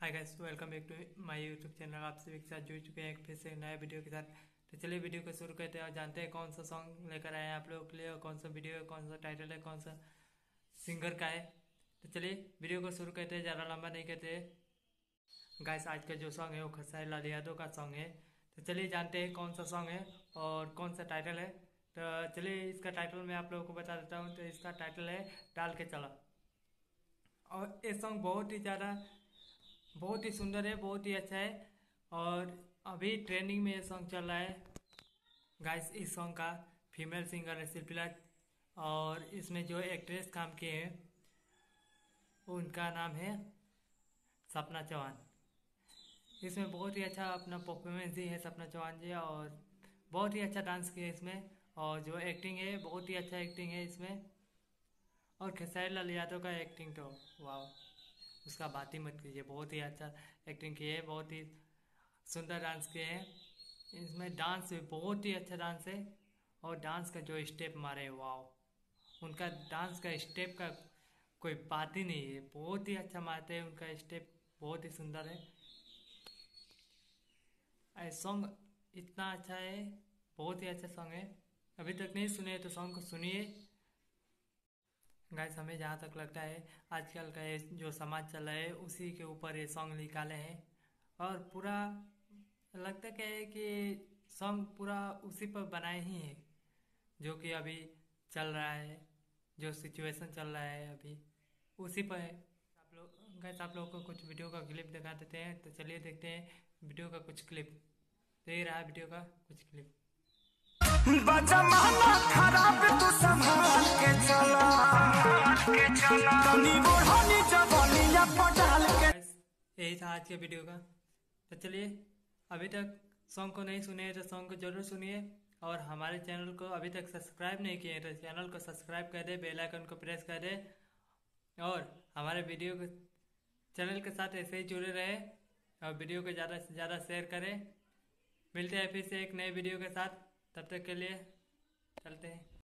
Hi guys, welcome back to my YouTube channel. आप सभी के साथ जुड़ चुके हैं एक फिर से नए वीडियो के साथ। तो चलिए वीडियो को शुरू करते हैं और जानते हैं कौन सा सॉन्ग लेकर आए हैं आप लोगों के लिए और कौन सा वीडियो है, कौन सा टाइटल है, कौन सा सिंगर का है। तो चलिए वीडियो को शुरू करते हैं, ज़्यादा लंबा नहीं करते गाइस। आज का जो सॉन्ग है वो खेसारी लाल यादव का सॉन्ग है। तो चलिए जानते हैं कौन सा सॉन्ग है और कौन सा टाइटल है। तो चलिए इसका टाइटल मैं आप लोगों को बता देता हूँ। तो इसका टाइटल है डाल के चला। और ये सॉन्ग बहुत ही सुंदर है, बहुत ही अच्छा है और अभी ट्रेंडिंग में ये सॉन्ग चल रहा है गाइस। इस सॉन्ग का फीमेल सिंगर है शिल्पी राज और इसमें जो एक्ट्रेस काम किए हैं उनका नाम है सपना चौहान। इसमें बहुत ही अच्छा अपना परफॉर्मेंस दी है सपना चौहान जी और बहुत ही अच्छा डांस किया है इसमें। और जो एक्टिंग है बहुत ही अच्छा एक्टिंग है इसमें। और खेसारी लाल यादव का एक्टिंग तो वाह, उसका बात ही मत कीजिए। बहुत ही अच्छा एक्टिंग की है, बहुत ही सुंदर डांस किए हैं इसमें। डांस भी बहुत ही अच्छा डांस है और डांस का जो स्टेप मारे वाह, उनका डांस का स्टेप का कोई बात ही नहीं है। बहुत ही अच्छा मारते हैं, उनका स्टेप बहुत ही सुंदर है। सॉन्ग इतना अच्छा है, बहुत ही अच्छा सॉन्ग है। अभी तक नहीं सुने तो सॉन्ग को सुनिए गाइस। हमें जहाँ तक लगता है आजकल का ये जो समाज चल रहा है उसी के ऊपर ये सॉन्ग निकाले हैं और पूरा लगता क्या है कि सॉन्ग पूरा उसी पर बनाए ही हैं जो कि अभी चल रहा है, जो सिचुएशन चल रहा है अभी उसी पर है। आप लोग गैस, आप लोगों को कुछ वीडियो का क्लिप दिखा देते हैं। तो चलिए देखते हैं वीडियो का कुछ क्लिप। दे रहा है वीडियो का कुछ क्लिप। जमाना खराब तू संभाल के चला तनी ओढ़नी जवानिया पटाल के। Guys, यही था आज के वीडियो का। तो चलिए, अभी तक सॉन्ग को नहीं सुने तो सॉन्ग को जरूर सुनिए और हमारे चैनल को अभी तक सब्सक्राइब नहीं किए तो चैनल को सब्सक्राइब कर दे, बेल आइकन को प्रेस कर दे और हमारे वीडियो को चैनल के साथ ऐसे ही जुड़े रहे और वीडियो को ज़्यादा से ज़्यादा शेयर करें। मिलते हैं फिर से एक नए वीडियो के साथ, तब तक के लिए चलते हैं।